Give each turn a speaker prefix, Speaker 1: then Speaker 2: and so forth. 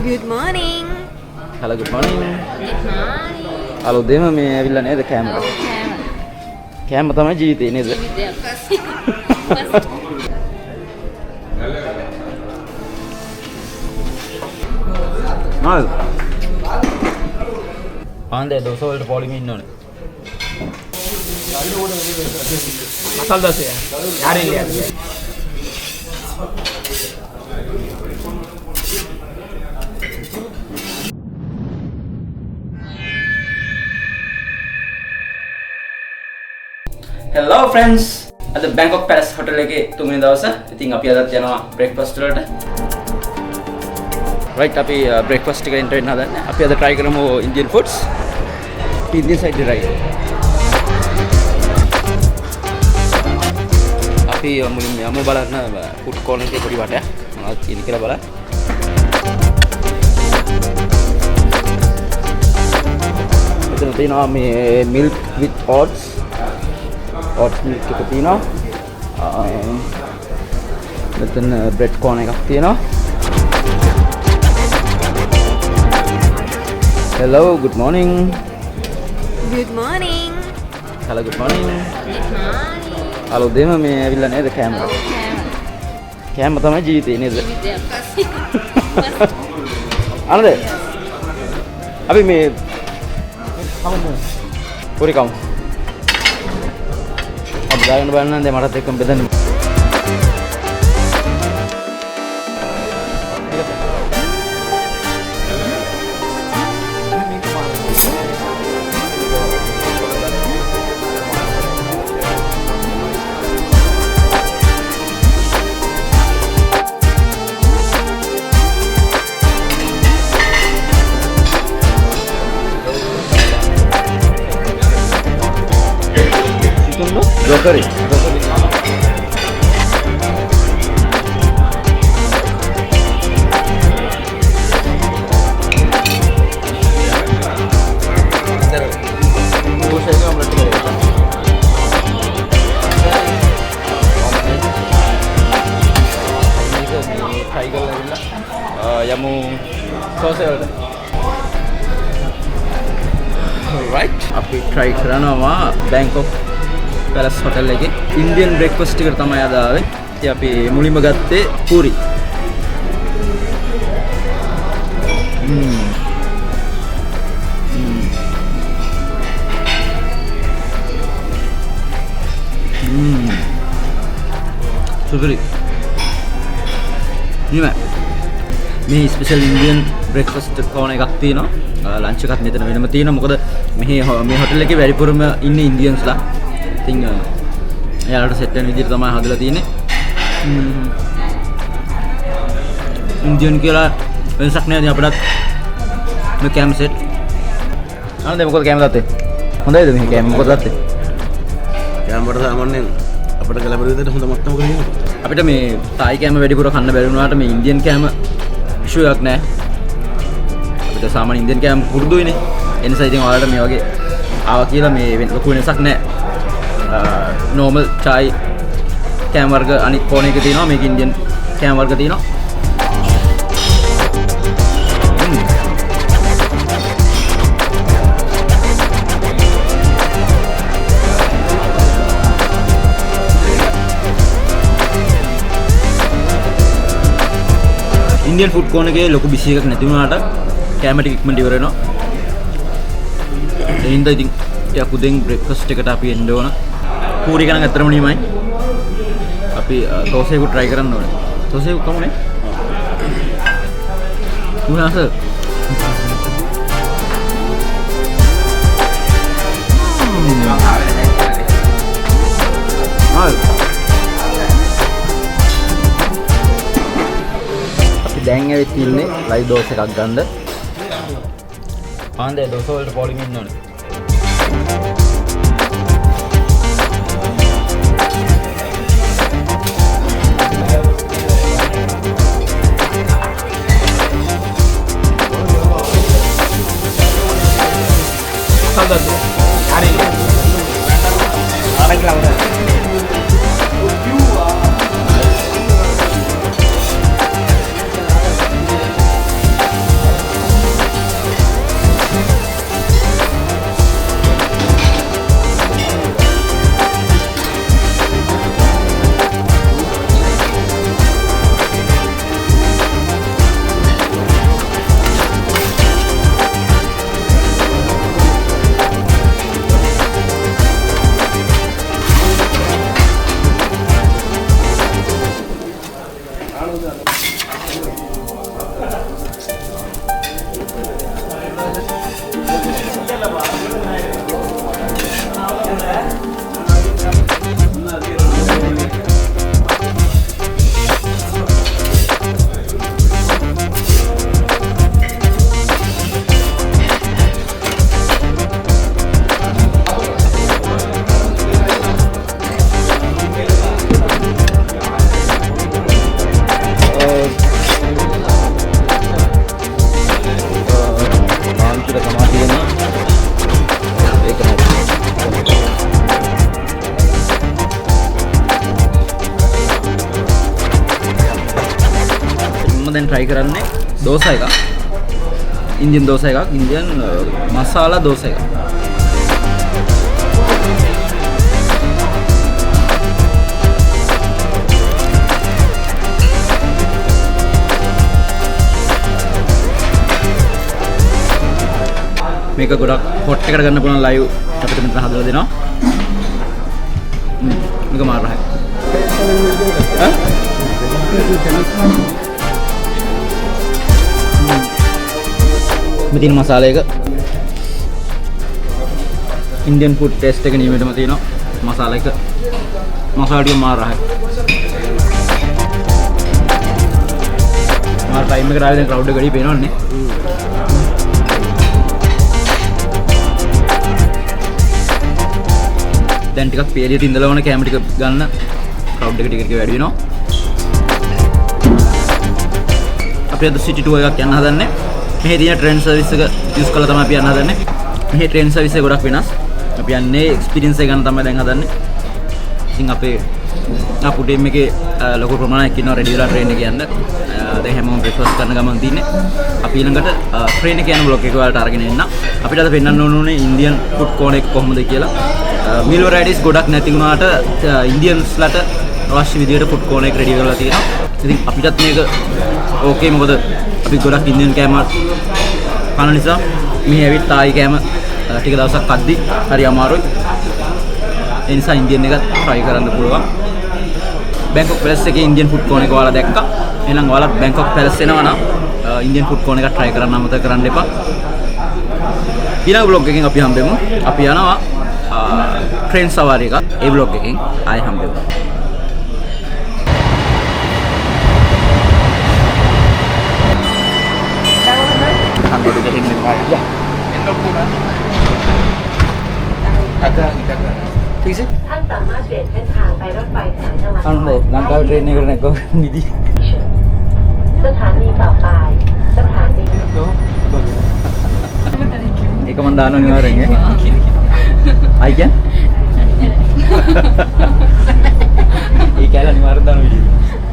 Speaker 1: Good morning.
Speaker 2: Hello, good morning.
Speaker 1: Good morning.
Speaker 2: Hello, දෙම මේ ඇවිල්ලා නේද කැමරා? කැමරා තමයි ජීවිතේ නේද? නේද? පාන්දේ දොස් වලට පොලිම ඉන්න ඕනේ.
Speaker 3: මසල් දෝසය. යාරින් ලියන්නේ.
Speaker 2: Hello friends. අද Bangkok Palace hotel එකේ තුන්වෙනි දවස. ඉතින් අපි අදත් යනවා breakfast වලට. Right අපි breakfast එකට enter වෙන්න හදන්නේ. අපි අද try කරමු Indian foods. Indian side right. අපි මුලින්ම යමු බලන්න food corner එකේ පොඩි වටයක්. මොනවද තියෙන්නේ කියලා බලන්න. මෙතන තියෙනවා මේ milk with oats. oats milk එක තියෙනවා. මෙතන bread corn එකක් තියෙනවා. Hello, good morning.
Speaker 1: Good morning.
Speaker 2: Hello, good morning.
Speaker 1: Good morning.
Speaker 2: Hello, දෙම මේ ඇවිල්ලා නේද කැමරා? කැමරා තමයි ජීවිතේ නේද? අනද අපි මේ කවුද? පොරි කවුද? අපි ගාගෙන බලන්න දැන් මටත් එක්කම බෙදන්න. Grocery. යමු සෝසෙල්ට. right අපි try කරනවා Bangkok Palace hotel එකේ Indian breakfast එකට තමයි අද ආවේ. ඉතින් අපි මුලින්ම ගත්තේ පූරි. සුපිරි. මේ ස්පෙෂල් Indian breakfast corner එකක් තියෙනවා. ලන්ච් එකත් මෙතන වෙනම තියෙනවා. මොකද මේ hotel එකේ වැඩිපුරම ඉන්නේ Indians ලා. ඉතින් එයාලට සෙට් වෙන විදිහට තමයි හදලා තියෙන්නේ. ඉන්දියන් කියලා වෙනසක් නෑ. ඉතින් අපිටත් මේ කැම් සෙට්. අනන්ද මොකද කැම් ගත්තේ? හොඳයිද මේ කැම් මොකද ගත්තේ?
Speaker 3: කැම් වලට සාමාන්‍යයෙන් අපිට කැලබර විදිහට හොඳ මට්ටමක තියෙනවා.
Speaker 2: අපිට මේ තායි කැම වැඩිපුර කන්න බැරි වුණාට මේ ඉන්දියන් කැම ඉෂුව එකක් නෑ. අපිට සාමාන්‍ය ඉන්දියන් කැම් පුරුදුයිනේ. ඒ නිසා ඉතින් ඔයාලට මේ වගේ ආවා කියලා මේ ලොකු වෙනසක් නෑ. normal chai කෑම වර්ග අනිත් කෝණ එක තියෙනවා. මේක ඉන්දියන් කෑම වර්ග තියෙනවා. ඉන්දියන් ෆුඩ් කෝණ එකේ ලොකු බිසි එකක් නැති වුණාට කෑම ටික ඉක්මනට ඉවර වෙනවා. ඒ හින්දා ඉතින් ටිකක් උදෙන් බ්‍රේක්ෆාස්ට් එකට අපි එන්න ඕන. පූරි කන අතරම නියමයි. අපි තෝසෙක try කරන්න ඕනේ. තෝසෙක කොහොමනේ? උනාස. අපි දැන් ඇවිත් ඉන්නේ ලයිව් දෝස් එකක් ගන්න. පාන්දේ දෝස් වලට පොලිම ඉන්න ඕනේ.
Speaker 3: Saludando. Ari. Ahora que
Speaker 2: try කරන්නේ දෝසා එකක්. Indian දෝසා එකක්, Indian මසාලා දෝසා එකක්. මේක ගොඩක් හොට් එකට ගන්න පුළුවන් ලයිව් අපිට මෙතන හදලා දෙනවා. මේක මාර රහයි. මෙතින් මසාලා එක Indian food taste එක නියමෙටම තියෙනවා. මසාලා එක මසාලා ටික මාර රහයි. මාර ටයිම් එකට ආවේ දැන් ක්‍රවුඩ් එක වැඩි පේනවන්නේ. දැන් ටිකක් පේලියට ඉඳලා වුණ කැම ටික ගන්න ක්‍රවුඩ් එක ටික ටික වැඩි වෙනවා. අපි අද සිටි ටුවර් එකක් යන්න හදන්නේ. මෙහි තියෙන ට්‍රේන් සර්විස් එක යූස් කරලා තමයි අපි යන්න හදන්නේ. මෙහි ට්‍රේන් සර්විස් එක ගොඩක් වෙනස්. අපි යන්නේ එක්ස්පීරියන්ස් එක ගන්න තමයි දැන් හදන්නේ. ඉතින් අපේ අපු ටීම් එකේ ලොකු ප්‍රමාණයක් ඉන්නවා රෙඩි වෙලා ට්‍රේන් එකේ යන්න. දැන් හැමෝම බ්‍රේක්ෆාස්ට් කරන ගමන් තින්නේ. අපි ඊළඟට ට්‍රේන් එකේ යන බ්ලොග් එක වලට අරගෙන එන්න. අපිට අද පෙන්වන්න ඕනේ ඉන්දියන් ෆුඩ් කෝන් එක කොහොමද කියලා. මීල් වරයිටිස් ගොඩක් නැති වුණාට ඉන්දියන්ස්ලට අවශ්‍ය විදියට ෆුඩ් කෝන් එක රෙඩි කරලා තියෙනවා. ඉතින් අපිටත් මේක ඕකේ මොකද අපි ගොඩක් ඉන්දියන් කෑම කන නිසා මෙහි ඇවිත් තායි කෑම ටික දවසක් අද්දි හරි අමාරුයි. ඒ නිසා ඉන්දියන් එක try කරන්න පුළුවන්. බැංකොක් පැලස් එකේ ඉන්දියන් ෆුඩ් කෝන් එක ඔයාලා දැක්කා. එහෙනම් ඔයාලත් බැංකොක් පැලස් එනවා නම් ඉන්දියන් ෆුඩ් කෝන් එක try කරන්න අමතක කරන්න එපා. ඊළඟ බ්ලොග් එකකින් අපි හම්බෙමු. අපි යනවා ट्रेन सवारी का ए ब्लॉग के आए हम लोग ठीक से लंका ट्रेन नहीं करने को निधि
Speaker 4: สถานีต่อไปสถานี
Speaker 2: एक मंदानो नहीं आ रहे हैं आई क्या ये क्या निवारण दानो